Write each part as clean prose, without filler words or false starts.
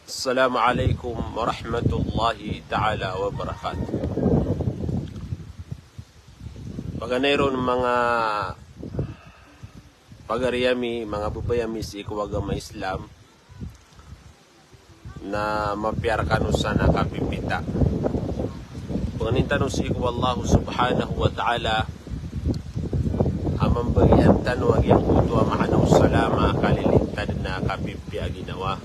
Assalamualaikum warahmatullahi ta'ala wabarakatuh. Paganayron mga pagariyami, mga babayami si ikawagama Islam na mapiarkano sana kapipita. Panganintano si ikawallahu subhanahu wa ta'ala amang bagian tanwag yang utuwa maanaw salama kalilintad na kapipia ginawa.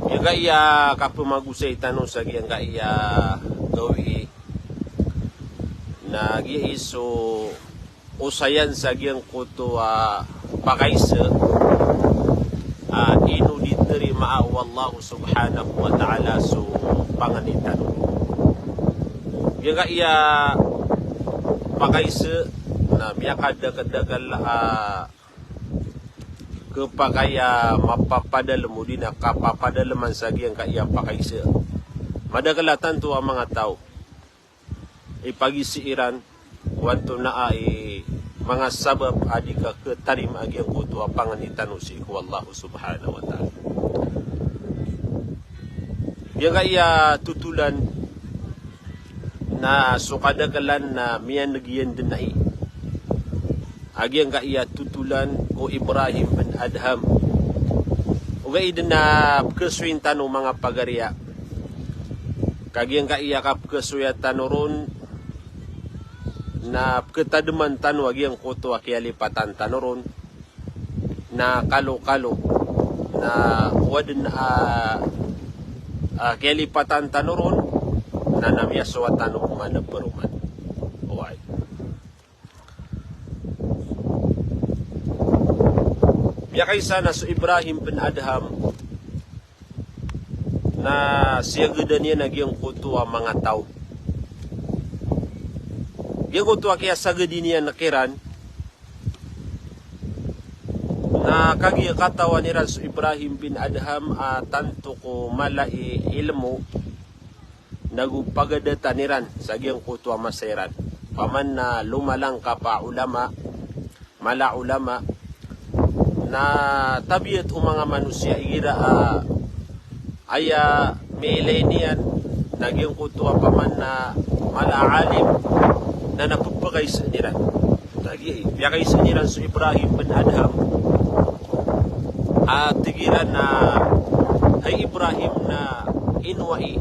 Yang kaya kapumagusay tanong sa yang kaya gawi na giiso usayan sa giyang kuto pakaisa inu diteri maawa Allah subhanahu wa ta'ala so panganitan. Yang kaya pakaisa na miyakadagadagal kepakaya mapapadal mo din na kapapadalaman sa giyang kaya pakaisa. Madagalatan to ang mga tao. Ipagisiiran, wanto na ay mga sabab adi ka ketarim agyang kuto ang panganitan si Allahu subhanahu wa ta'ala. Yang kaya tutulan na sukadagalan na miyan nagyan din na agyang kaya tutulan o Ibrahim bin Adham. Ugay din na kesuintan o mga pagarya. Kagyang kaya kapkesuyatan ron na ketadaman tanu agyang kuto akialipatan tanoron na kalo-kalo na wadin akialipatan tanoron na namiyaswatan o manaparuman. Okay. Yakay sana so Ibrahim bin Adham na siya gada niya nagyang kuto ang mga tao. Yung kuto kaya sagadi niya nakiran na kagya katawan niya so Ibrahim bin Adham tanto ko malai ilmo nagupagadata niran sa giyang kuto ang masairan. Paman na lumalang ka pa ulama, mala ulama, na tabiat o mga manusia igira aya milenian nagyang kutuwa pa man na malaalim na napagpagay sa niran. Piyakay sa niran so Ibrahim bin Adham at tigiran na ay Ibrahim na inwai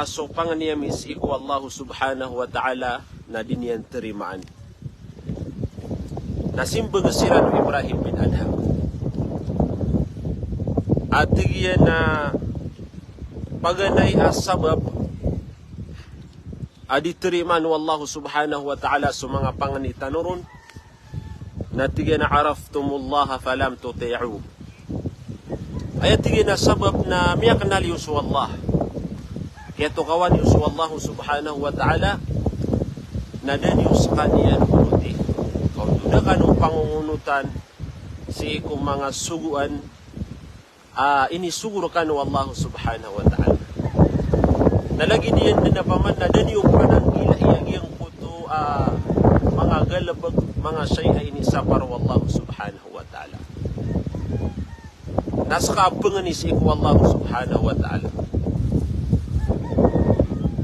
so panganiyamis iku Allah subhanahu wa ta'ala na diniyan terimaan. Nasimbagasiran Ibrahim bin Adham. At tigiyan na paganay asabab aditiriman wallahu subhanahu wa ta'ala sa mga panganitan ron na tigiyan na araftumullaha falam tuti'u. Ay tigiyan na sabab na miyakanal yus wallah. Kaya tukawan yus wallahu subhanahu wa ta'ala na dan yus kaniyan unuti. Kau kanong pangungunutan si kung mga suguan ini sugur kanu Allah subhanahu wa ta'ala. Nalagi diyan din na paman na dan yung panang ilaiyag yung puto mga galabag mga syaya ini sapar wallahu subhanahu wa ta'ala. Nasa kaabangan ni si Allah subhanahu wa ta'ala.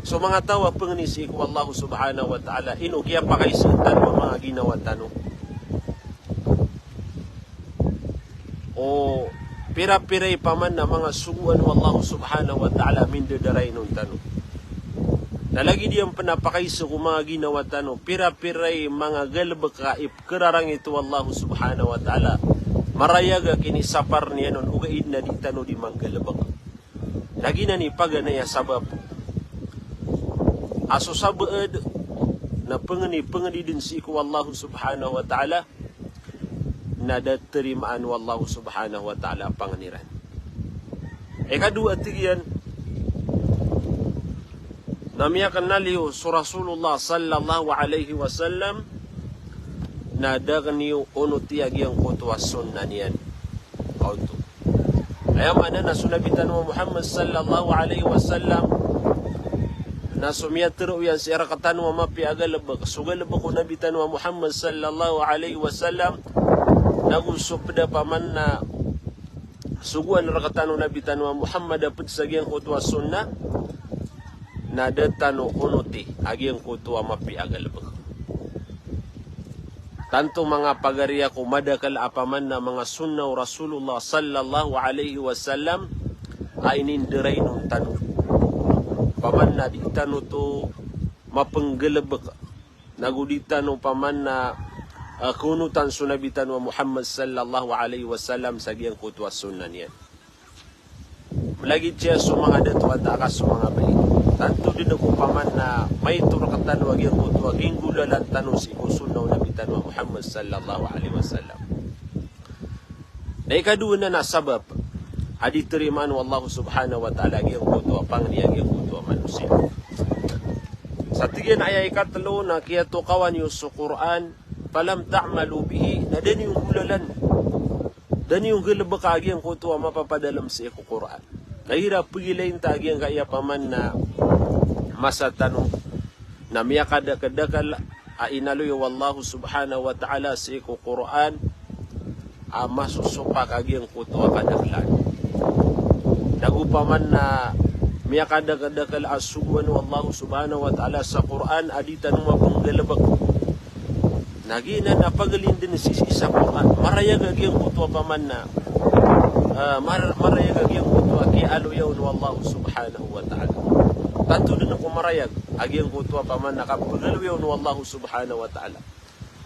So mga tawa panganisi ko Allah subhanahu wa ta'ala ino kaya pakaisuntan mga ginawa tanong. O pira-piray paman na mga suguan wallahu subhanahu wa ta'ala mindadaray nung tanong. Nalagi diyang panapakaiso ko mga ginawa tanong. Pira-piray mga galbakaip kararang ito wallahu subhanahu wa ta'ala. Marayaga kinisapar niya nun ugaid na di tanong di manggalabak. Lagi na ni paganaya sabab. Aso sabaad na pangani din si iku wallahu subhanahu wa ta'ala na daterimaan wallahu subhanahu wa ta'ala panganiran. Kadua tigiyan na miyakan naliyo so Rasulullah sallallahu alaihi wasallam na dagniyo unutiyag yung kutwa sunna niyan. Kauto. Ayam ana na sunabitan mo Muhammad sallallahu alaihi wasallam na sumiyatiro yan si arakatan wa mapi agalabak sugalabak ko nabitan wa Muhammad sallallahu alaihi wasallam nagusupda paman na suguan rakatano Nabi tanwa Muhammad dapat sagiang kutwa sunnah na datano unuti agiang kutwa mapi agalbag. Tanto mga pagariya kumadakal apaman na mga sunnah Rasulullah sallallahu alaihi wasallam ay nindiray nung tanong. Paman na di tanong to mapanggalabag. Naguditan nung paman na kunutan sunabitan wa Muhammad sallallahu alaihi wasallam sa giyang kutwa sunnah niyan. Malagit siya sa mga datu at akas sa mga balik. Tanto din ako paman na may turakatan wa giyang kutwa gingulalan tanong si kusunaw nabitan wa Muhammad sallallahu alaihi wasallam. Na ikaduwa na nasabab adi terimaan wa Allah subhanahu wa ta'ala giyang kutwa pang niyang giyang kutwa manusia. Sa tigyan ay ikatlo na kaya tukawan yung sa Quran falam ta'malu bihi na din yung hulalan. Dan yung galabakagi ang kutuwa mapapadalam sa iko Quran. Kahirap pigilayin tagi ang kaya paman na masatanong na miyakadakadakal ainaluyo wallahu subhanahu wa ta'ala sa iko Quran masusupak agi ang kutuwa kadaklan. Nagupaman na miyakadakadakal asuguan wallahu subhanahu wa ta'ala sa Quran aditan mo mapanggalabak. Nagina na pagalin din sa Quran. Marayag agyang kutwa paman na marayag agyang kutwa ki aluyaw wallahu subhanahu wa ta'ala. Tanto din ako marayag agyang kutwa paman na kapagaluyaw wallahu subhanahu wa ta'ala.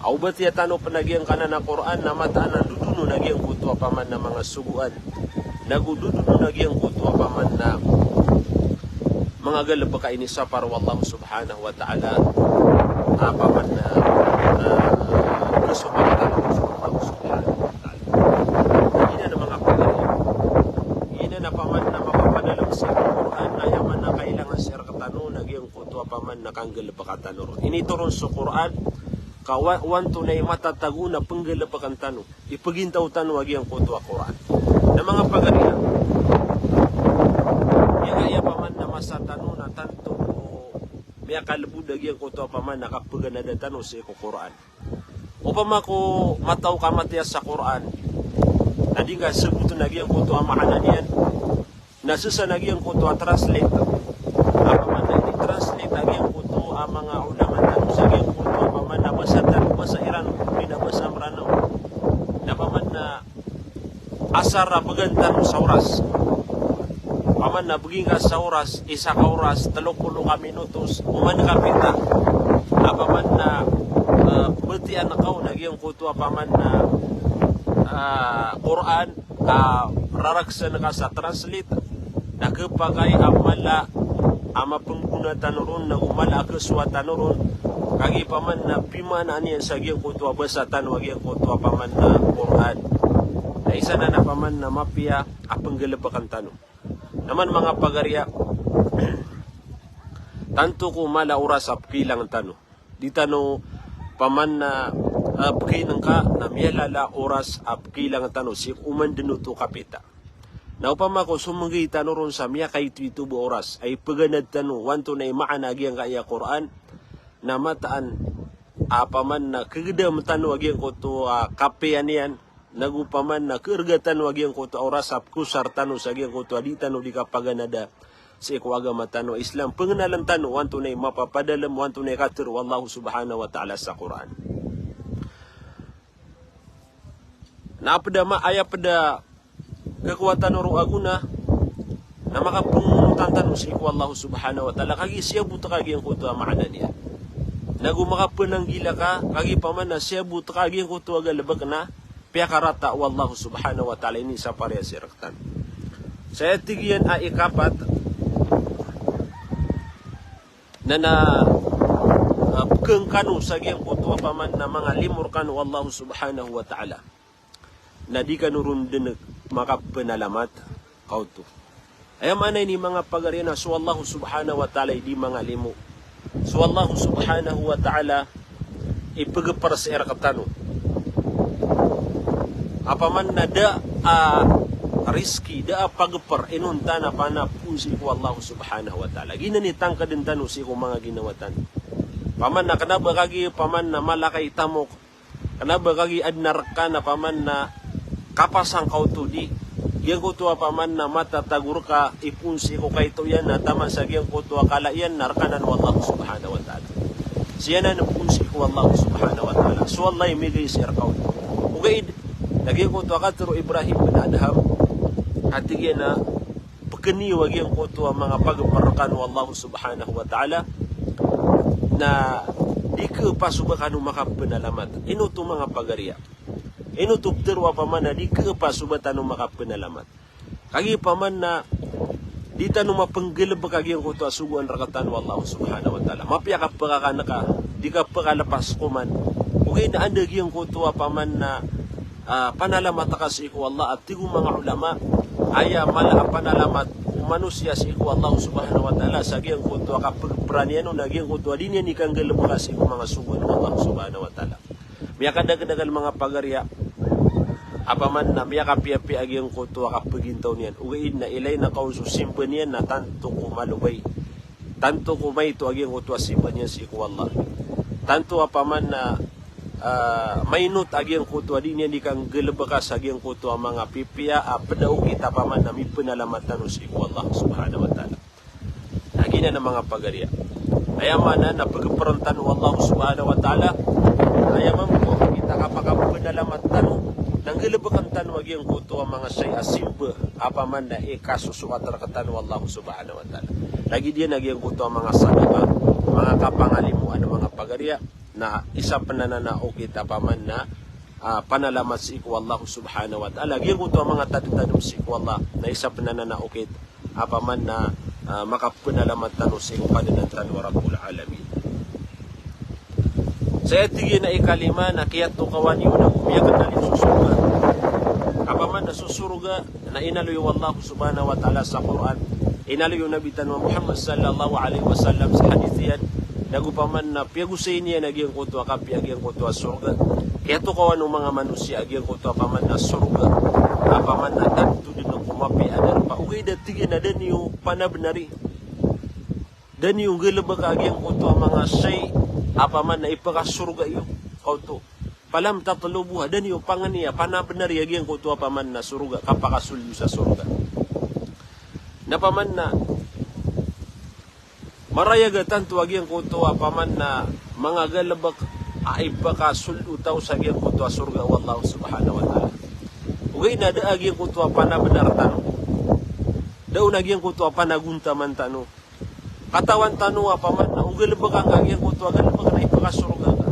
Au ba't yatano panagyang kanan na Quran na mataan duduno nagyang kutwa paman na mga suguan. Nagududuno nagyang kutwa paman na mga galabaka ini sa para wallahu subhanahu wa ta'ala paman na gusto magkatalo sa Allah subhanahu wa ta'ala. Ina na mga pagkakita. Ina na paman na mapapadalang sa Quran na yaman na kailangan siya katano nagyang kutwa paman na kanggalabakatano ron. Inituron sa Quran kawanto na matatago na panggalabakang tano. Ipagintaw tano nagyang kutwa Quran. Na mga pagkakita. Iya paman na masatano na tanto may kalbudag yung kuto paman nakapagana tanong sa Quran. Upama ko mataw ka matiyas sa Quran, adi nga sabuto nagyang kuto ang makana niyan, nasusa nagyang kuto ang translate. Apaman na i-translate nagyang kuto ang mga ulama tanong sa nagyang kuto apaman na basa tanong basa iran, binabasa maranaw. Napaman na asar na pagantan sa oras. Paman na buging ka sa oras, isa ka oras, 30 ka minutos, uman kapita. Paman na betian na kao, nagyang kuto paman na Quran, raraksa na ka sa translate, nakapagay amala, ama penggunatan ron, na umala akaswatan ron, kagi paman na pimana niyan sa gyang kuto basatan, wagyang kuto paman na Quran. Na isa na paman na mapia, apanggalabakang tanong. Naman mga pagarya, tanto ko mala oras apkilang tano. Di tano paman na apkilang ka na miyalala oras apkilang tano si uman dinuto kapita. Na upama ko sumanggi tano ron sa miya kay tubo oras ay paganad tano wanto na imaanagi ang kaya Quran na mataan paman na kagdam tano agyang ko to kapean yan. Nagupaman na kergatan wagyang kuto oras ap kusar tano sa gyang kuto aditano di kapaganada sa ikuwaga matano Islam pengenalan tano wanto na mapapadalam wanto na katir wallahu subhanahu wa ta'ala sa Quran. Na pada maaya pada kekuatan ro aguna na makapungutan tano sa ikuwallahu subhanahu wa ta'ala kagi siya buta kagi ang kuto maana niya. Nagu makapananggila ka kagi paman na siya buta kagi ang kuto agalabag na pia karata wallahu subhanahu wa ta'ala ini sa pareha siraktan. Saya tigian ay ikapat na kengkanu sa giyang kutuwa paman na mga limur kanu wallahu subhanahu wa ta'ala. Na di kanurun din makapanalamat kauto. Ayam anay ni mga pagarina so wallahu subhanahu wa ta'ala di mga limu. So wallahu subhanahu wa ta'ala ipagapar sa irakatano. Apaman na da riski da pagpar inunta na panapusi ko Allah subhanahu wa ta'ala. Ginanitang ka din tano si ko mga ginawatan. Paman na kanaba kagi paman na malakay tamok Kenapa kagi adnarka na paman na kapasang kau tu di yang ko tu paman na mata tagurka ipunsi ko kay to yan na tama sa yang ko tu akala yan narkanan wallahu subhanahu wa ta'ala. Siya na napunsi ko wallahu subhanahu wa ta'ala. So Allah imigay sir kau. Ugaid lagi ko tu akatro Ibrahim bin Adham hati na pagkani wag yang ko tu mga pagparkan wallahu subhanahu wa ta'ala na di ke pasubakanu makapenalamat. Ino tu mga pagariya. Ino tu terwa paman na di ke pasubatanu makapenalamat. Kagi paman na di tanu mapenggeleb kagi yang kutu asuguan rakatan wallahu subhanahu wa ta'ala. Mapiya ka pagkakana ka, di ka pagkalapas kuman. Ugay na anda yang kutu paman na panalamat kasi iku Allah at tigo mga ulama aya mala panalamat manusia si iku Allah subhanahu wa ta'ala sa giyang kutu kapagpraniano na giyang kutu adin yan ikang geleb kasi iku mga suguan Allah subhanahu wa ta'ala. Miya kadagdagal mga pagarya apaman na miya kapiapi agyang kutu kapagintaw niyan. Ugain na ilay na kauso simpan niyan na tanto kumalubay. Tanto kumay ito agyang kutu simpan niyan si iku Allah. Tanto apaman na mainut agyang kutu adin yan ikang gelebekas agyang kutu mga pipiya padaw kita paman na may penalamatan si iku Allah subhanahu wa ta'ala. Lagi na mga pagarya. Ayaman na pagkaparantan Allah subhanahu wa ta'ala. Ayaman po kita kapakapenalamatanu nang gelebekan tanu agyang kutu mga say asimba apaman na kasusuat rakatan Allah subhanahu wa ta'ala. Lagi dia agyang kutu mga sadaka mga kapangalimuan mga pagarya na isa panananao kita paman na panalamat si iku Allah subhanahu wa ta'ala. Agyang kutu mga tatum-tatum si iku Allah na isa panananao kita apaman na makapenalamat tanu si iku padanantan wa rabbul alamin. Saya tinggi na ikalima na kiyat to kawan yun na umiyakan na rin susurga. Apaman na susurga na inaluyo Allah subhanahu wa ta'ala sa Quran. Inaluyo Nabi Tanwa Muhammad sallallahu alaihi wasallam sa hadith yan. Nagupaman na piyagusay niya nagyang kutu akapi agyang kutu surga. Kaya to kawan ng mga manusia agyang kutu apaman na surga. Apaman na tanto din ng kumapi adan pa. Ugay datigin na dan yung panabnari. Dan yung gilabag agyang kutu mga say apaman na ipakasurga iyo kau tu palam tatlubuha dan iyo pangania panabenar yagyang kau tu apaman na surga kapakasulyo sa surga napaman na marayaga tantu agyang kau tu apaman na mga galabak ipakasulyo tau sa agyang kau tu surga wallahu subhanahu wa ta'ala. Ugay na da agyang kau tu panabenar tanu daw nagyang kau tu panagunta man tanu katawan tanu apaman na ugalabak ang agyang kutu agalabak na ipakasurga ka.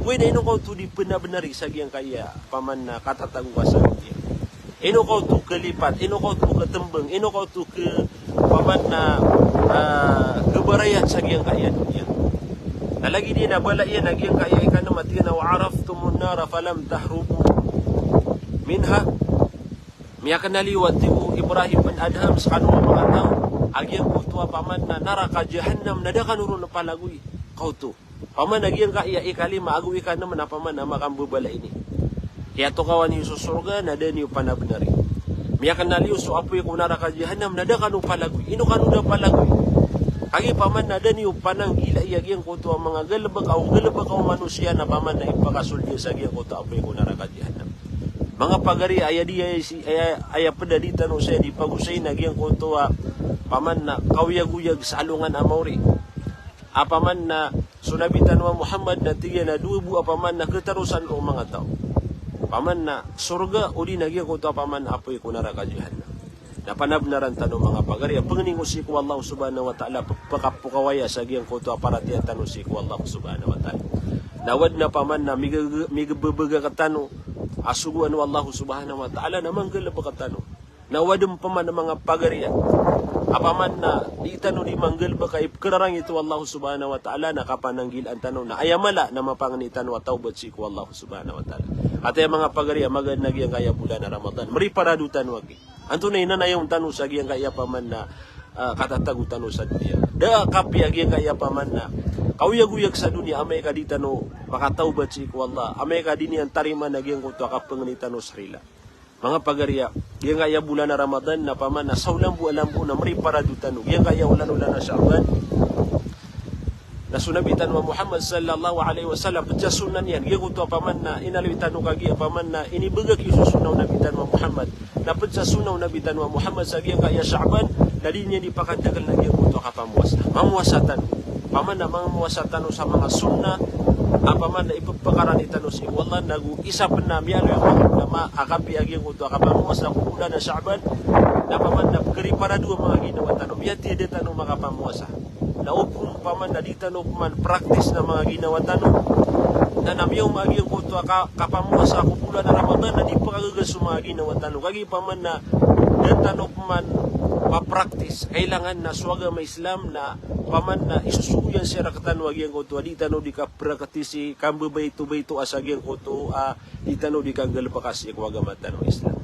Uy na ino kau tu di benar-benari sa agyang kaya paman na katatago ka sa agyang. Ino kau tu kelipat, ino kau tu ketembeng, ino kau tu ke paman na kebarayan sa agyang kaya dunia. Nalagi din na bala yan agyang kaya ikan na matiyan na wa'araftumun nara falam tahrubu minha. Miyakan naliwat tiyo Ibrahim bin Adham sa kanunga mga tao. Agyang kutu paman na naraka jahannam na dakan urun na palagoy kau tu paman agyang kaya ikalima agu ikan naman na paman na makambubala ini kaya to kawan yung susurga na dan yung panabnari miyakan naliyo so apoy kung naraka jahannam na dakan urun palagoy ino kanu na palagoy kagi paman na dan yung panang gila agyang kutu mga galabag au manusia na paman na ipakasulyo sa agyang kutu apoy kung naraka jahannam mga pagari aya pedaditan o siya di pagusay na agyang kutu paman na kawyag-uyag sa alungan amauri. Apaman na sunabitan wa Muhammad na tiga na dubu apaman na ketarusan o mga tao. Paman na surga o di nagyang kuto apaman na apoy ko naraka jahannam. Napanabnaran tanong mga pagarya. Panganing usiku Allah subhanahu wa ta'ala pakapukawaya sa gyang kuto aparatiyan tanong usiku Allah subhanahu wa ta'ala. Nawad na paman na migababaga katano asuguan wa Allah subhanahu wa ta'ala na manggala pa katano. Nawadum paman ng mga pagarya. Apaman na di tanong di manggel ba kay kerarang itu Allah subhanahu wa ta'ala na kapananggil ang tanong na ayamala na mapanganitan wa taubat si ku Allah subhanahu wa ta'ala. At ay mga pagariya magandang yang kaya bulan na Ramadan. Mari paradutan wagi. Anto na inanayong tanong sa giyang kaya paman na katatagutan sa dunia. Da kapi agiyang kaya paman na kauyag-uyag sa dunia amay ka di tanong makataubat si ku Allah. Amay ka din yan tarima na giyang kuto akapanganitan o sarila. Mga pagariya, yang kaya bulan na Ramadan na paman na saulambu alambu na mari paradutan. Yang kaya ulan na Sya'ban na sunabitan wa Muhammad sallallahu alaihi wasallam pejasunan yan giya ko to apaman na inalitan no kagi apaman na inibagak isusunaw nabitan wa Muhammad na pejasunaw nabitan wa Muhammad sa giya kaya Sha'ban dali niya di pakadagal na giya ko to kapamuwas mamuwasatan paman na mga muwasatan sa mga sunna apaman na ipagpakaran itano si wallah nagu isa pa na miyalo yung mga maakapi agiya ko to kapamuwas na kukula na Sha'ban na paman na kari para dua mga ginawa tanong yati de tanong makapamuwasa na upun paman na di tanong man practice na mga ginawa tanong na namyaw magiyang kuto kapamuwasa ako pula na Ramadan na di pa kagagal sa mga ginawa tanong kagi paman na tanong man ma-practice kailangan na swaga may Islam na paman na isusuyan siya rakatan wagiyang kuto di tanong di ka prakatisi kambu bayto asagiyang kuto di tanong di kang galpakasi kwaga matanong Islam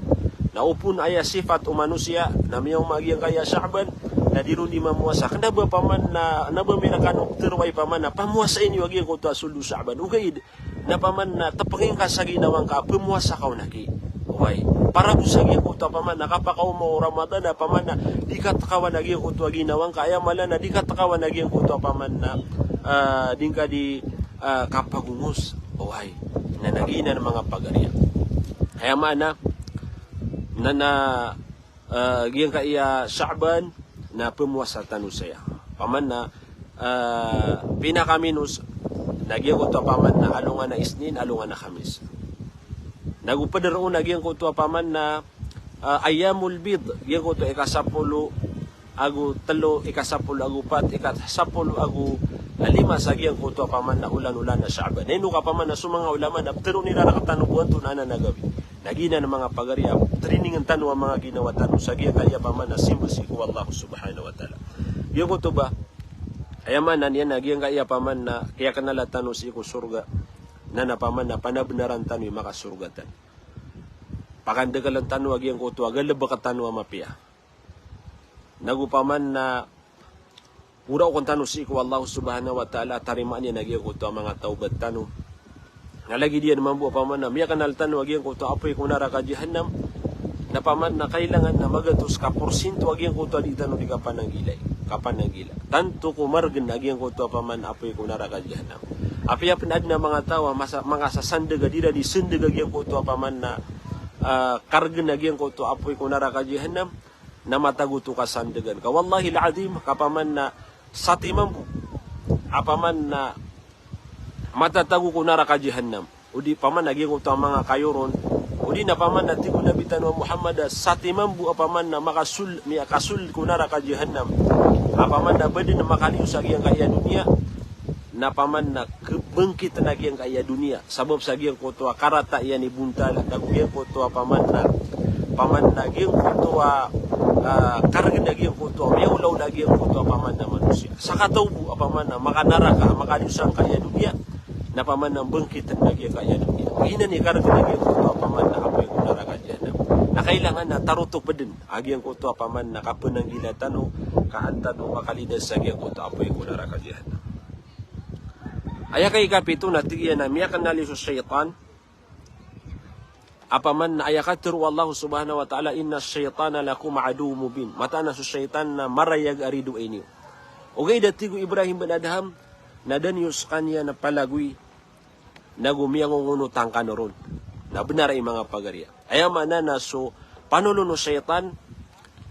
na upun aya sifat manusia na miyaw magiyang kaya Sha'ban na dirun di mamuasa kanda ba paman na nabamirakan terway paman na pamuasa ini wagiyang kuto asulu Sha'ban ugaid na paman na tapangin ka sa ginawang ka pamuasa ka naki okay para busagiyang kuto paman na kapakaw mo Ramadan na paman na di katakawan nagiyang kuto ginawang ka aya mala na di katakawan nagiyang kuto paman na dingka di kapagungus okay na nagina ng mga pagariya kaya mana giyang ka iya Sha'ban na pumuasa tanu saya paman na pinakaminus nagyang ko to paman na alungan na Isnin alungan na Khamis nagupadaro nagyang ko to paman na ayamul bid gyang ko to ikasapulo agu telo ikasapulo agu pat ikasapulo agu lima sa gyang ko to paman na ulan-ulan na Sha'ban nenu ka paman na sumanga ulama na pero nila nakatanubuan to na nagawi nagina ng mga pagariya training ang tanong ang mga ginawa tanong sa giya kaya paman na simbasi ko Allah subhanahu wa ta'ala yung ko to ba ayaman na niya nagyang kaya paman na kaya kanala tanong si ko surga na napaman na panabnaran tanong yung makasurgatan pakandagalan tanong agyang ko to agalaba ka tanong ang mapia nagupaman na ura ko tanong si ko Allah subhanahu wa ta'ala tarimaan niya nagyang ko to ang mga taubat tanong nga lagi diyan mambu paman na miya kanaltan wagyan ko to apoy kung nara ka jahannam na paman na kailangan na magatos ka porsinto wagyan ko to di tanong di kapananggila tanto ko margen agyan ko to paman apoy kung nara ka jahannam api apinad na mga tawa mga sasandaga dira di sendaga agyan ko to paman na kargen agyan ko to apoy kung nara ka jahannam na mataguto ka sandagan ka wallahi al-azim kapaman na sa timambu apaman na matatago ko nara ka jahannam udi paman naging ko to mga kayoron udi na paman na tigo nabitan wa Muhammad sa timambu apaman na makasul ko nara ka jahannam apaman na bedi na makaliw sa giyang kaya dunia na paman na bangkit na giyang kaya dunia sabab sa giyang ko to karata yan ibuntala nagiyang ko to paman na giyang ko to karga na giyang ko to ulaw na giyang ko to paman na manusia sa katawbu apaman na makanara ka makaliw sa kaya dunia na paman ng bangkitan na kaya dunia. Ina ni karag na gyud ko paman na apoy ko naraga diyan. Na kailangan na tarutok pa din. Agyang ko to paman na kapunang gila tanong kaanta no makalidas sa gyud ko to apoy ko naraga diyan. Aya kay kapito na tigiyan na miya kanali sa syaitan. Apaman na aya katru Allah subhanahu wa ta'ala inna syaitana lakum adu mubin. Mata na sa syaitan na marayag aridu inyo. Ugay datigo Ibrahim bin Adham na danyos kanya na palagui nagumiyang unutang kanoron na benar ay mga pagariya ayaw manana so panulo no syaitan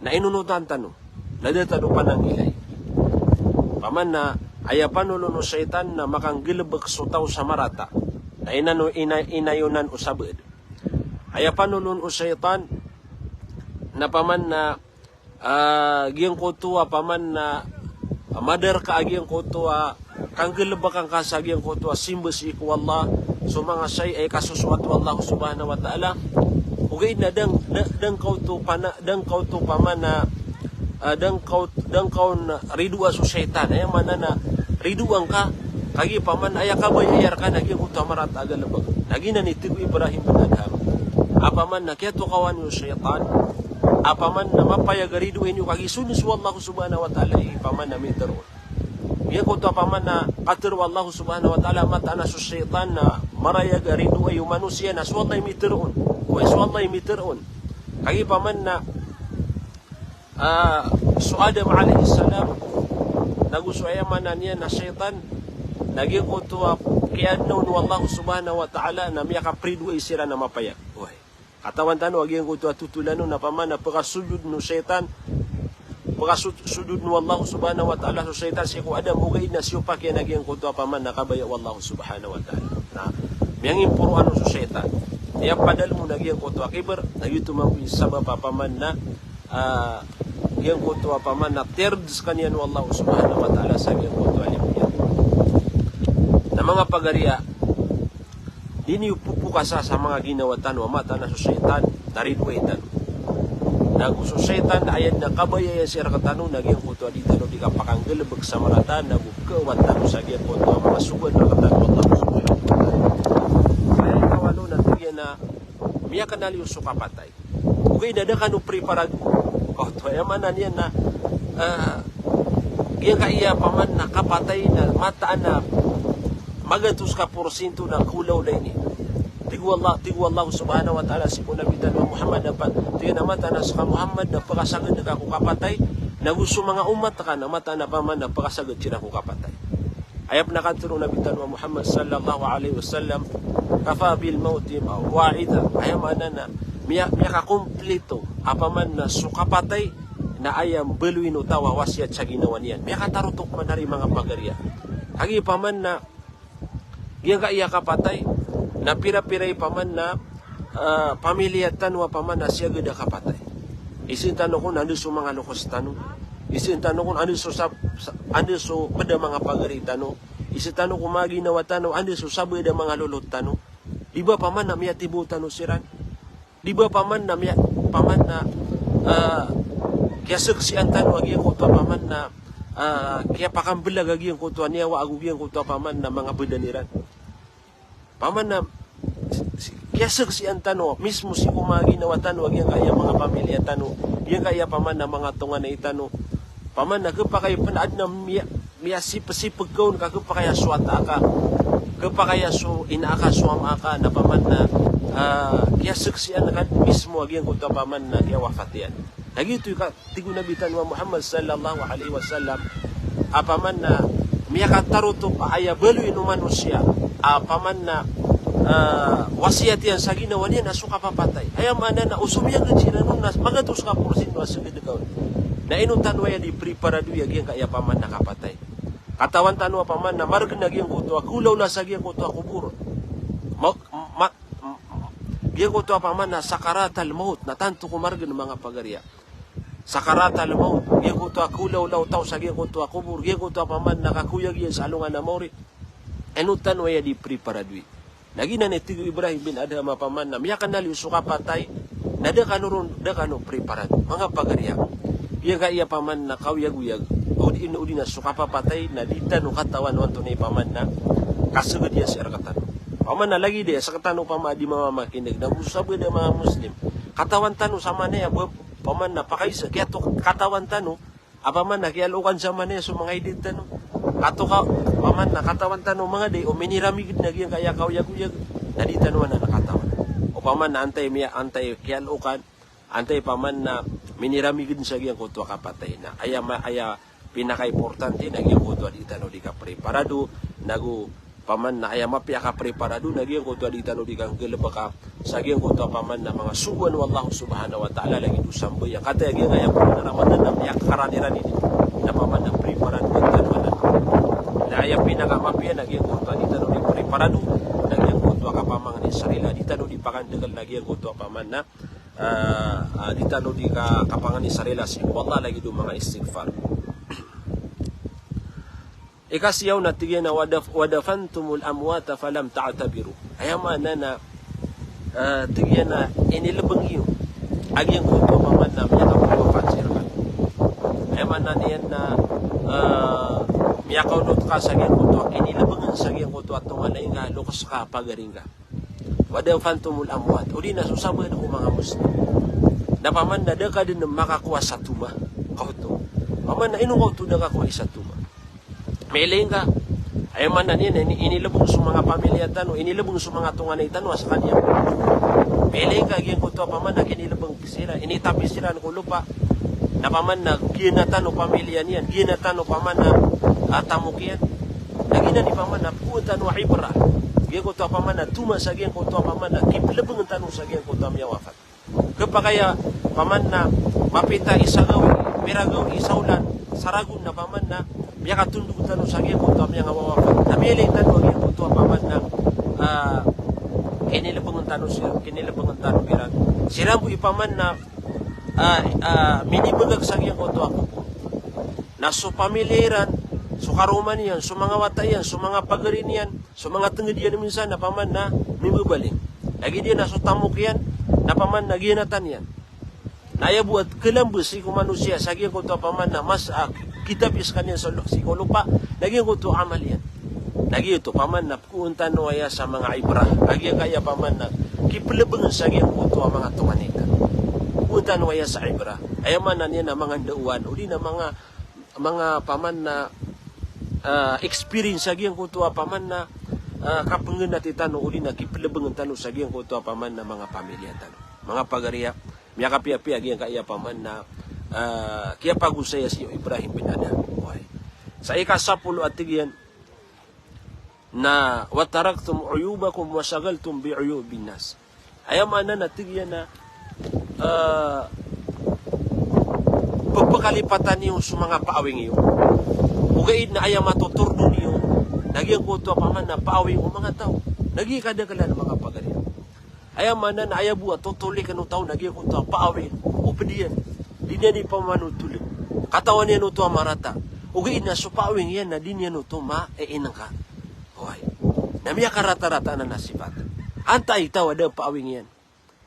na inunutan tano nadatano pa ng ilay paman na ayaw panulo no syaitan na makanggilabag sutaw sa marata na inayunan o sabed ayaw panulo no syaitan na paman na giyang kutuwa paman na madar ka agiyang kutuwa kanggilabakang kasagyang ko to simbas iku Allah so mga say ay kasusuat Allah subhanahu wa ta'ala ugay na dang kau to pamana dang kau na ridua so syaitan ay mana na riduang ka kagi paman aya ka bayar ka naging ko to marat agalabag nagina ni tigo Ibrahim bin Adham apaman na keto kawan yo syaitan apaman na mapayag riduin yo kagi sunis Allah subhanahu wa ta'ala paman na mitero ya ko to paman na katir wallahu subhanahu wa ta'ala mata na sa syaitan na marayag aridu ay manusia na swallay mitirun o swallay mitirun kagi paman na so Adam alayhi salam nagusuaya man niya na syaitan naging kutuwa kaya noon wallahu subhanahu wa ta'ala na miya kapridway sira na mapaya. Uy, katawan tano aging kutuwa tutulano na pamana pagkasujud no syaitan, pagkasujud no wallahu subhanahu wa ta'ala so syaitan siya ko ada mugay na siya pa kaya naging kutuwa paman nakabaya wallahu subhanahu wa ta'ala. Na miyang impuruan so syaitan. Kaya padal mo naging kutuwa kiber, naging tumangin sabab paman na yang kutuwa paman na terds kaniyan wallahu subhanahu wa ta'ala sa yang kutuwa limuyan. Na mga pagariya, dinipupukasa sa mga ginawatan wa mata na susyaitan, narinwaitan. Naguso syaitan na ayad na kabayayan siya katano, naging kutuwa dito no, di ka pakanggalabag sa maratan, nagukawat tano sa gyan kutuwa, mga sugan na katano wallahu subhanahu wa ta'ala. Kaya ikawalo na tigyan na miya kanali yung sukapatay. Okay, nadakan no preparado. O, to, yamanan yan na yung kaiya paman na kapatay na mataan na magatus ka porsinto na kulaw na ini. Tigu Allah subhanahu wa ta'ala si Nabi wa Muhammad na pa. Tiga na mata na sa Muhammad na pagkasagad na ako kapatay. Na gusto mga umat ka na mata na paman na pagkasagad siya ako kapatay. Ayap na katuro Nabi wa Muhammad sallallahu alaihi wasallam. Kafa bil mautim wa'ida. Ayam na miya kakumplito apaman na sukapatay na ayam beluin utawa wasiat sa ginawa niyan. Miya katarutok man dari mga pagarya. Hagi paman na yang kaya kapatay na pira-piray paman na pamilya tanwa paman na siya gada kapatay. Isin tanong kung ano so mga lokos tanong. Isin tanong kung ano so pada mga pagari tanong. Isin tanong kung mga ginawa tanong, ano so sabi da mga lulot tanong. Di ba paman na miya tibu tanong siran? Di ba paman na miya paman na kaya saksian tanong agi ko to paman na kaya pakambelag agi ko to niya wa agugian ko to paman na mga bedaniran. Paman na kaya saksian tanong mismo si kumagi na watano agi kaya mga pamilya tanong, yang kaya paman na mga tunga na itano. Paman na kapakay panaad na miya sipag kaun ka kapakaya suwata ka. Kapakaya so inaaka suama ka na paman na kaya saksian na mismo agi ko to paman na kaya wafatian. Nagito ka tigo Nabi wa Muhammad sallallahu alaihi wasallam apaman na miya kataruto paaya beluin manusia apaman na wasiat yan sa ginawa niya na suka papatay ayam ana na usumya gajira nung nas magatus ka porsin wa sagedagaw na inutan wa di preparado yagi kaya paman na kapatay katawan tanwa paman na marg naging kuto kulaw la sa giyang kuto kubur giyang kuto paman na sakaratal maut na tanto kumarg ng mga pagarya sakaratal maut giyang kuto kulaw law taw sa giyang kuto kubur giyang kuto paman nakakuyag yan sa alungan na mori enutan wa di preparado nagina ni Tigo Ibrahim bin Adham paman na miya kanali suka patay na da kano preparado mga pagarya iya kaya paman na kawyag-uyag udi na suka patay na dita no katawan wanto ni paman na kasugod ya sa katan paman na lagi dia sa katan paman di mamamakinig na usabi da mga Muslim katawan tano sama niya paman na pakaisa kaya to katawan tano apaman na kaya lukan sama niya so mga edit tano ato ka paman na katawan tano mga day o miniramigid na giyang kaya kawyag-uyag na di tano na nakatawan o paman na antay kaya lukan antay paman na miniramigid sa giyang kutwa kapatay na aya pinaka-importante na giyang kutwa di tano di ka preparado nagu paman na aya mapya ka preparado na giyang kutwa di tano di kang gelebaka sa giyang kutwa paman na mga suwan wallahu subhanahu wa ta'ala lagi dusamboy ang katay giyang aya paman na ramadan na miyak karaniran ini na paman na preparado at tanwanan na aya pinaka-mapya na giyang kutwa di tano di preparado na giyang kutwa kapamang ni sarila di tano di pakandagal na giyang kutwa paman na di tano di kapangan ni sarila si wallah lagi do mga istighfar ikasiyaw na tigyan na wadafantumul amwata falam ta'tabiru ayama na tigyan na inilabang iyo agyang kuto paman na miya kapapansir ka ayama na niyan na miya kaunot ka sa agyang kuto inilabangan sa agyang kuto at tungalay nga lukas ka pagaring ka wadafantumul amwat o di na susabay na mga Muslim na paman na daka din na makakuha sa tuma kauto paman na inong kauto na kakuha sa tuma Meling ka. Ay man na niyan, inilabong sa mga pamilya tanong, inilabong sa mga tunganay tanong sa kanya. Meling ka, gyan ko ito paman na kinilabong sila, initapi sila ng lupa. Na paman na ginatan o pamilya niyan, ginatan o paman na tamuk yan. dina ni paman na puutan wa ibrah. Giyan ko to paman na tuma sa giyan ko to paman na kiplebeng tanu sa giyan ko to miya wafat. Kepakaya paman na mapita isagaw, miragaw isaulan, saragun na paman na miya katundug tanu sa giyan ko to miya nga wafat. Namili tanu giyan ko to paman na kinilabangan tanu siya, kinilabangan tanu biran. Sirambo ipaman na minibagag sa giyan ko to ako. Na so pamiliran, so karuman yan, so mga watayan, so mga pagarin yan, so mga tenged yan minsan na paman na mimubaling. Lagi dia na so tamuk yan, na paman na ginatan yan. Naaya buat kelambus si manusia, sagi ko to paman na mas kita piskan yan sa psikolupa, lagi ko to amal yan. Lagi ito paman na kuuntan no aya sa mga ibrah, lagi kaya paman na kiplebengan sagi ko to mga tumanika. Kuuntan no aya sa ibrah, ayaman na niya na mga dauan, uli na mga paman na experience sa giyang kutuwa paman na kapengen na titano uli na kiplebengan tano sa giyang kutuwa paman na mga pamilya tano. Mga pagariya, miya kapia-pia giyang kaya paman na kaya pagusaya si Ibrahim bin Adham. Sa ika-10 at tigiyan na wataraktum uyubakum wasagaltum bi'uyubin nas. Ayaman na tigiyan na pagpakalipatan niyo sa mga paawing iyo. Ugaid na ayaw matuturdo niyo, nagyang kuto paman na paawing o mga tao. Nagikadagala ng mga pagariya. Ayaw man na ayaw buat tutulik ang tao, nagyang kuto paawing o pediyan. Di niya ni pamanutulik. Katawan niya nuto marata. Ugaid na so paawing yan na di niya nuto ma-einang ka. Hoy. Namiya ka rata-rata na nasipat. Antay tao ada paawing yan.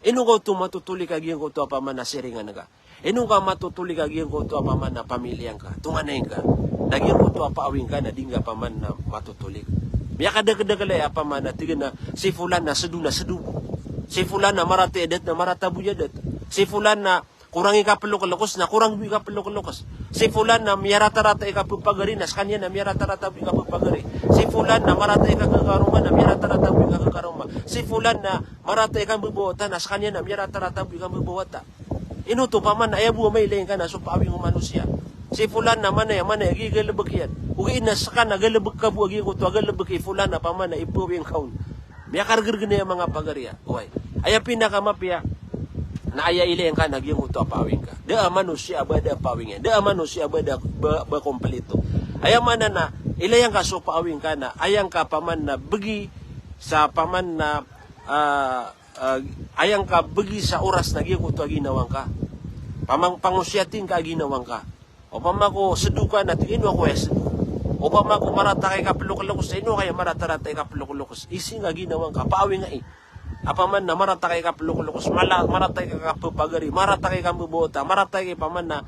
Ino ko ito matutulik nagyang kuto paman na siringan ka. Ino ka matutulig agyan ko ito paman na pamilyang ka, tunganayin ka. Nagyan ko ito paawing ka na di nga paman na matutulig. Miya kadagdagalay paman na tiga na si fulan na sedu. Si fulan na marata edet na marata buyadet. Si fulan na kurang ikapalok-lokos na kurang ikapalok-lokos. Si fulan na miya rata-rata ikapagpagari na kanya na miya rata-rata ikapagpagari. Si fulan na marata ikakakaruma na miya rata-rata ikakakaruma. Si fulan na marata ikapagbubuwata na kanya na miya rata-rata ikapagbubuwata. Inuto paman na ayaw may ilayin ka na so paawing o manusia. Si fulan na manay gigalabag yan. Ugi na saka na galabag ka buwagi ko to galabag kay fulan na paman na ipuwing kaun. Miya kargargan na yung mga pagariya. Uy. Ayaw pinakamapya na ayaw ilayin ka na gyang to paawing ka. Da manusia ba da paawing yan. Da manusia ba da ba kompleto. Ayaw man na ilayan ka so paawing ka na ayang ka paman na bagi sa paman na ayang ka bagi sa oras na giyan ko ito ginawang ka. Pangusyatin ka ginawang ka. O pamako seduka na tingin ako sedu. O pamako marata kay kapulok-lokos sa ino kaya marata-rata kay kapulok-lokos. Isi nga ginawang ka. Paawing nga apaman na marata kay kapulok-lokos. Marata kay kapupagari. Marata kay kambubuota. Marata kay paman na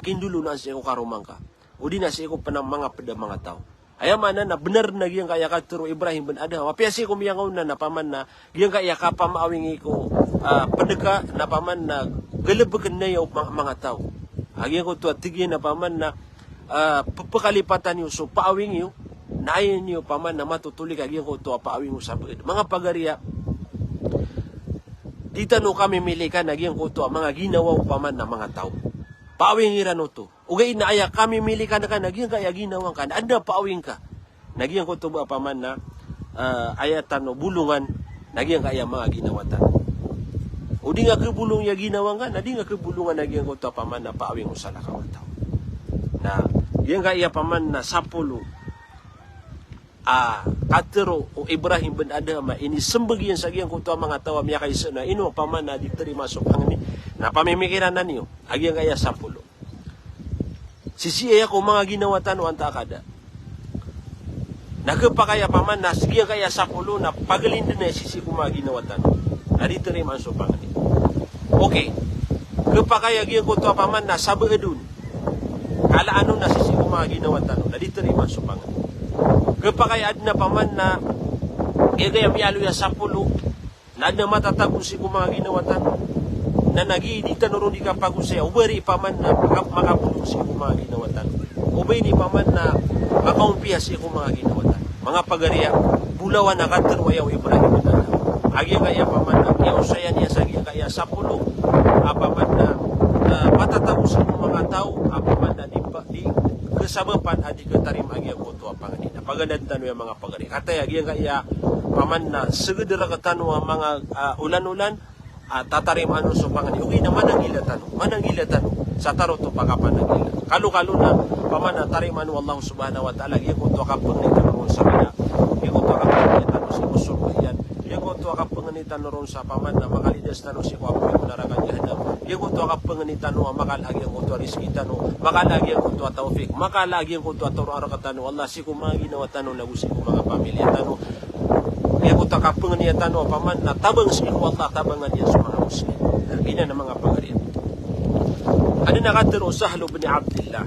kindulo na siya ko karumang ka. O di na siya ko panang mga mga tao. Ayaman na benar na giyang kaya katuro Ibrahim bin Adham. Mapiasi ko miyangaw na paman na giyang kaya kapamaawing ko padeka na paman na galabagan na yung mga tao. Agyan ko tuwa tigyan na paman na pakalipatan yung so paawing yung naayon yung paman na matutulik agyan ko tuwa paawing yung sabi. Mga pagariya, dita no kami milikan agyan ko tuwa mga ginawa paman na mga tao. Paawing irano to. Ugay na aya kami mili ka na ka, nagyang kaya ginawang ka, anda paawing ka. Nagyang ko to ba paman na ayatan o bulungan, nagyang kaya mga ginawatan. O di nga kabulong ya ginawang ka, na di nga kabulungan nagyang ko to paman na paawing o sa nakawataw. Na, yung kaya paman na sapulo, katero o Ibrahim bin Adham, inisembagyan sa giyang ko to mga tawa miya kay na ino paman na diterima so pangani. Na pamimikiran na niyo, agyang kaya sapulo. Sisiya ko mga ginawatan o antakada. Nagpakaya paman na sige kaya sapulo na pagalin din na sisi ko mga ginawatan. Narito rin man so pangani. Okay. Kapakaya gyang ko to paman na sabi edun. Kala ano na sisi ko mga ginawatan. Narito rin man so pangani. Kapakaya ad na paman na gaya miyalo ya sapulo na ad na matatagong si ko mga ginawatan. Na nagidita noron di kapagusaya, ubari paman na makapulong siya kung mga ginawatan. Ubay ni paman na makaumpias siya kung mga ginawatan. Mga pagariya, bulawan na katerwayaw Ibrahim bin Adham. Agya kaya paman na, iusaya niya sa agya kaya sa pulong, paman na matatapos ang mga tao, paman na di kesabapan adi ketarim agi ang kutu apangani. Napagadan tanu yang mga pagari. Katay agi ang kaya paman na segedera katanu ang mga ulan-ulan tatarim anu so pangani. Okay na manangila tanu. Sa taro to pagkapanagila. Kalu-kalu na paman na tarim anu Allah subhanahu wa ta'ala agi ang kutu akapangitan ron sa kaya. Agi ang kutu akapangitan si usul yan. Agi ang kutu akapangitan ron sa paman na makalidas tanu si kuwapo yung narakan jahanam. Agi ang kutu akapangitan ron makalagi ang kutu rizki tanu. Makalagi ang kutu taufik. Makalagi ang kutu atoro-aro katanu. Allah si kumagi na watanu lagu si kumanga pamilya tanu. Agi ang kutu akapangitan tanu paman na tabang si Allah tabangan yan sa mga muslim. Ina na mga pangarian. Ada nakatero Sahlu bin Abdullah.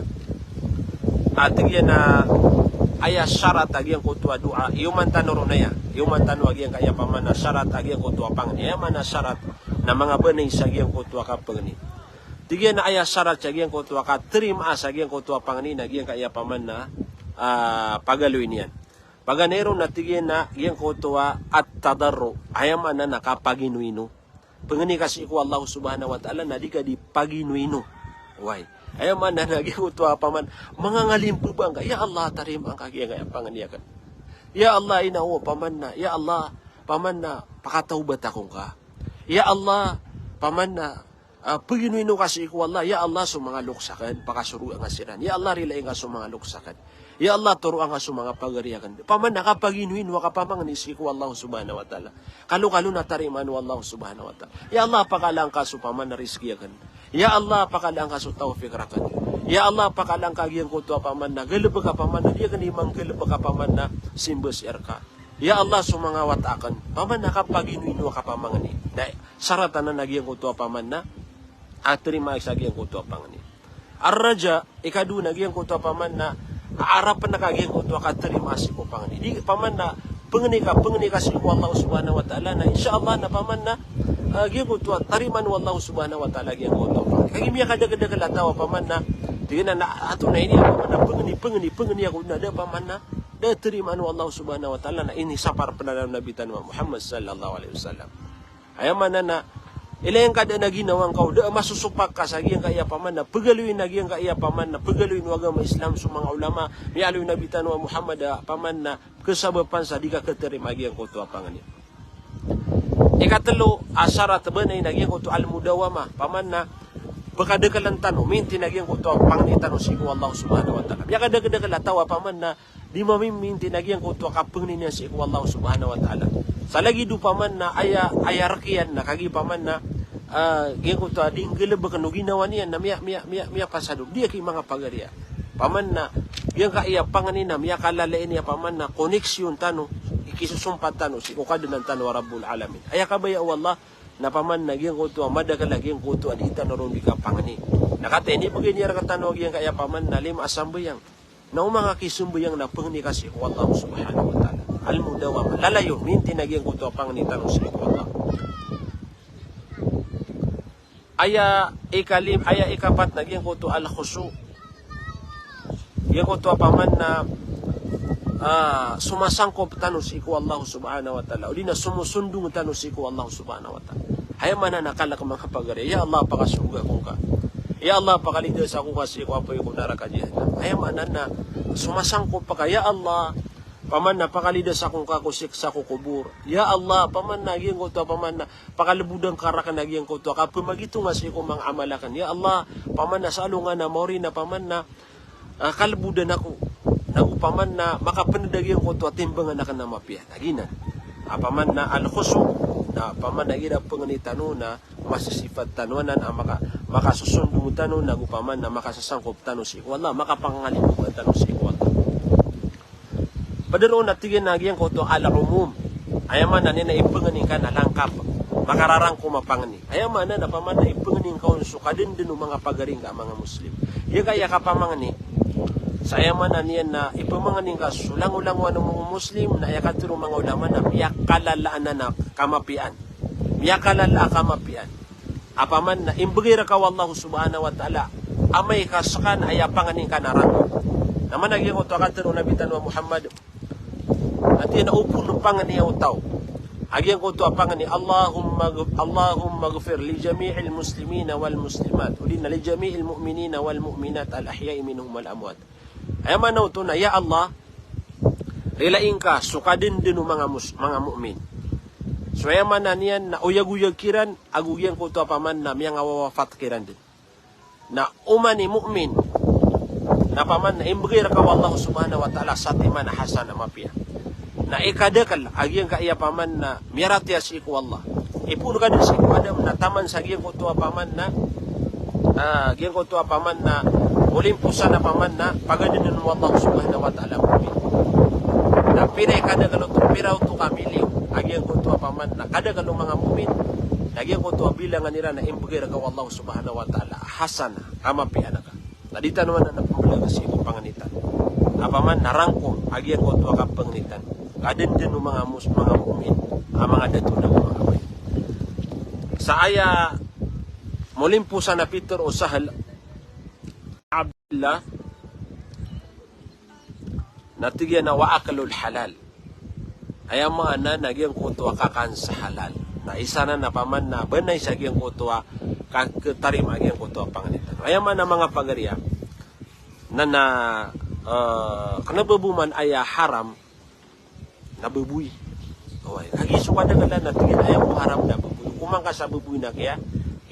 Atigyan na aya syarat agian kutua doa. Iuman tanuro na ya. Iuman tanu agian kaya pamana syarat agian kutua pangan. Iya mana syarat na mga benih sa agian kutua kapangani. Tigyan na aya syarat sa agian kutua ka terima sa agian kutua pangani na agian kaya pamana pagaluin yan. Paganero na tigyan na agian kutua at tadarro. Aya mana nakapaginuino. Pangani kasi ko Allah subhanahu wa ta'ala na di ka di paginuino. Why? Ayaw man na naging utuwa pa man, mga ngalimpo ba nga, ya Allah tarim ang kagiyang ay panganiyakan. Ya Allah inawa paman na, ya Allah paman na pakataubat akong ka. Ya Allah paman na paginuino kasi ko Allah, ya Allah sa mga luksakan, pakasuru ang asiran. Ya Allah rilay nga sa mga luksakan. Ya Allah turo ang sa mga pagariyakan. Paman na kapaginuino ka pamang nisi ko Allah subhanahu wa ta'ala. Kalu-kalu na tariman Allah subhanahu wa ta'ala. Ya Allah pakalang ka sa paman na riskiyakan. Ya Allah pakalang ka sa taufik rakan. Ya Allah pakalang ka giyang kutua paman na galaba ka paman na diya kanimang galaba ka paman na simbas erka. Ya Allah sa mga watakan. Paman na kapaginuino ka pamang ni. Saratan na nagiyang kutua paman na at terima sa giyang kutua paman ni. Ar-raja ikadu nagiyang kutua paman na aarapan na kagiyang kutua ka terima si ko paman ni. Di paman na pengeni ka si ko Allah subhanahu wa ta'ala na insyaallah na paman na giyang kutua tariman wallahu subhanahu wa ta'ala giyang kutua paman. Kagi miya kada-kada kalatawa paman na tingnan na ato na ini paman na pengeni ako na da paman na da tariman wallahu subhanahu wa ta'ala na ini sapar penanam Nabi tanwa Muhammad sallallahu alaihi wasallam. Ayaman na ilayang kada na ginawang kau da masusupak ka sa giyang kaya paman na pagaluin na giyang kaya paman na pagaluin wa agama Islam sa mga ulama mialuin Nabi tanwa Muhammad paman na kesabapan sa di ka katerima giyang kutua pangan niya. Ikatlo asyarat banay naging kutu al-mudawama paman na bakadagalan tanu minti naging kutu panganitan si Allah subhanahu wa ta'ala. Ya kadagadagal tawa paman na di mamiminti naging kutu kapangni niya si Allah subhanahu wa ta'ala. Sa lagi du paman na aya rakian na kagi paman na giyang kutu ding gelebe kanu ginawa niya na miya pasadu dia ki mga pagariya. Paman na giyang kaya panganina miya kalalain niya paman na koneksyon tanu ikisusumpat tanu si ukadanan tanu Rabbul Alamin. Aya kabaya Allah na paman na giyang kutu madagal giyang kutu adi tanu di kapangani. Nakata ini bagay niya katanu giyang kaya paman na lima asambayang na mga kisumbayang na pangni kasi Allah subhanahu wa ta'ala. Al-mudawama lalayo minti na giyang kutu pangani tanu si Allah. Aya ikapat na giyang kutu al-khusyu. Giyang kutu paman na sumasangkop tanus iku Allah subhanahu wa ta'ala. Uli na sumusundung tanus iku Allah subhanahu wa ta'ala. Hayang mana nakala ka mga pagari. Ya Allah pakasuga ko ka. Ya Allah pakalidas ako kasi ko apoy ko narakajihan. Hayang mana na sumasangkop pa ka. Ya Allah paman na pakalidas akong kakusik sa kukubur. Ya Allah paman na giyang ko to paman na pakalubudang karakan na giyang ko to. Kapag magito nga si ko mga amalakan. Ya Allah paman na salungan na mori na paman na kalbudan ako. Nagupaman na makapanadagyang ko to at timbangan na ka na mapiya. Naginan. Apaman na al-khusu na paman na gira panganitano na masisifat tanuanan ang makasusundong tano nagupaman na makasasangkop tano si wala makapangalibog tano si wala. Padaroon na tigyan na giyang ko to al-umum. Ayaman na nina ipanganing ka na langkap. Makararang ko mapangani. Ayaman na paman na ipanganing ka unso kadin din mga pagaring ka mga Muslim. Yung kaya ka pamangani saya mana niyan na ipamanganing ka sulang-ulang ng mga Muslim na yakaturo mga ulama na miyakalalaan na kamapian. Miyakalala kamapian. Apaman na imbagira ka wallahu subhanahu wa ta'ala amay kasakan ay apanganing ka narang. Naman naging ito akaturo na bitan wa Muhammad at yan upun ng panganiyaw tao. Agyan ko ito apangani Allahumma gufir li jami'il muslimina wal muslimat ulina li jami'il mu'minina wal mu'minat al ahya'i minhum wal amwat. Ay manaw to na, ya Allah, rilain ka, sukadin din mga mu'min. So ay manan yan, na uyag-uyag kiran, agugyan ko to paman na miyang awawafat kiran din. Na umani mu'min, na paman na imbagir ka Allah subhanahu wa ta'ala sa timan na hasan na mapia. Na ikadakal, agyan ka iya paman na miyarati asiku Allah. Ipun ka din siku adam na taman sa agyan ko to paman na agyan ko to paman na ulimpusan na paman na pagadinin mo Allah subhanahu wa ta'ala mu'min. Na piray kadagalo to piraw to kamiliw. Agyan ko to paman na kadagalo mga mu'min. Agyan ko to bilangan nila na imbagir ka Allah subhanahu wa ta'ala hasan na mapia na ka. Nadita naman na napamulaga sa iyong panganitan. Apaman narangkong agyan ko to ka panganitan. Kadin din ng mga mu'min ang mga dato na mga kapay. Sa aya mulimpusan na Peter o Sahal Abdullah natigyan na waakalul halal. Ay mga na nagyang kutuwa kakan sa halal. Na isa na napaman na banay sa nagyang kutuwa kakatarim nagyang kutuwa panganitan. Ay mga na mga pagariya na kanababuman ay haram nabubuy. Okay. Kagisuka na gala natigyan ay mo haram na bubuy. Kumang ka sa bubuy na kaya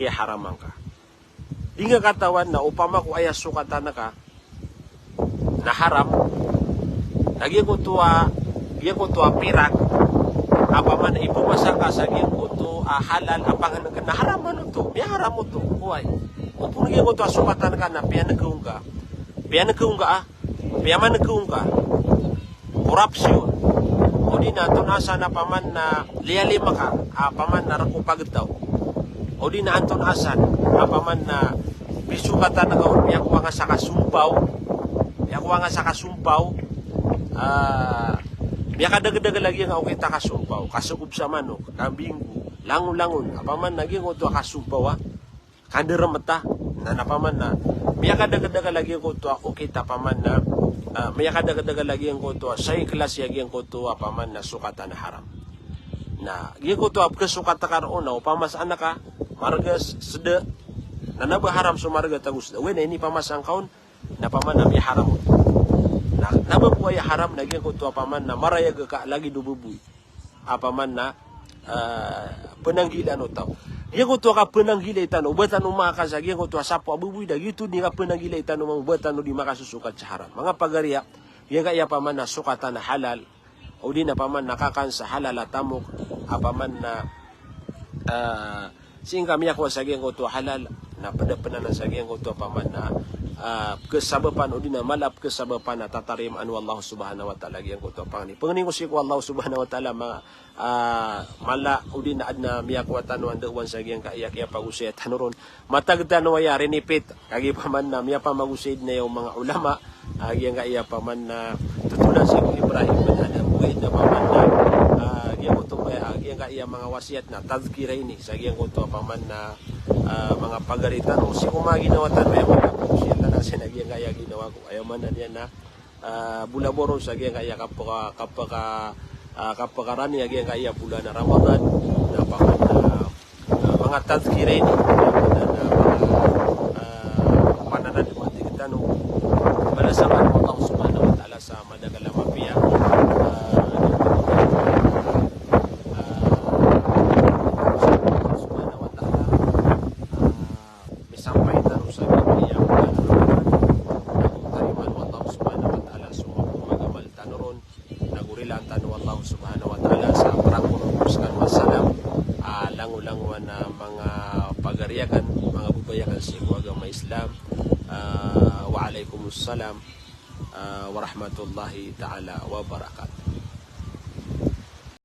haramang ka. Di nga katawan na upama ko ay sukatan na ka na haram nagyang kutuwa pirak apaman ipumasa ka sa nagyang kutuwa halal apangan ka na haram ano to may haram mo to kuway upang nagyang kutuwa sukatan ka na piyanagkaung ka piyamanagkaung ka korupsyon o di na tunasa na paman na liyalima ka apaman na rakupagdaw o di na anton asan apaman na bisukatan na ka piyakuwa nga sa kasumpaw biya kadagdag lagi nga okay ta kasumpaw kasugub sa manok kambinggo langon-langon apaman naging ko kasumpaw kanderamata na napaman na biya kadagdag lagi ko to okay ta paman na biya kadagdag lagi ko to sa kelas yagi ko to apaman na sukatan na haram na gi ko to kesukata karon na upamas anaka margas sede na nabaharam sumarga tagus wen ini pamasang kaon na paman na may haram na nababuhay haram na gyud to paman na marayag ka lagi dububuy apaman na penanggilan o tao gyud to ka penanggilay tano ubatan umaka sa gyud to sapo abubuy da gitu ni ka penanggilay tano ubatan di makasusukat sa haram mga pagariya gyud ka paman na sukatan na halal o di na paman nakakan sa halal atamok apaman na sing kami ako sa gyud to halal na padapanan sa gyud to paman na kesabapan o di na malap kesabapan na tatarim anu Allah subhanahu wa ta'ala gyang kuto pangani pengening ko si ko Allah subhanahu wa ta'ala mala o di na adna miyak wa tanuan dewan sa gyang kaya pagusay tanuron matagdan waya renipit kagi paman na miya pa magusid na yung mga ulama gyang kaya paman na tutunan si Ibrahim bin Adam buhay na paman na gyang kuto gyang kaya mga wasiat na tazkira ini sa gyang kuto paman na mga pagaritan o si kumaginawatan may mga siya na sinagyan kaya ginawa ko ayaw man na yan na bulaboro sa gyan kaya kapakarani agyan kaya pula na Ramadan na paman na mga tazkirin na pananan ng mga tigtanong malasakan mo Allah subhanahu wa ta'ala sa madagalang mapiya lango-languan na mga pagariyakan, mga bubayakan sa agama Islam. Wa alaikumussalam wa rahmatullahi ta'ala wa barakatuh.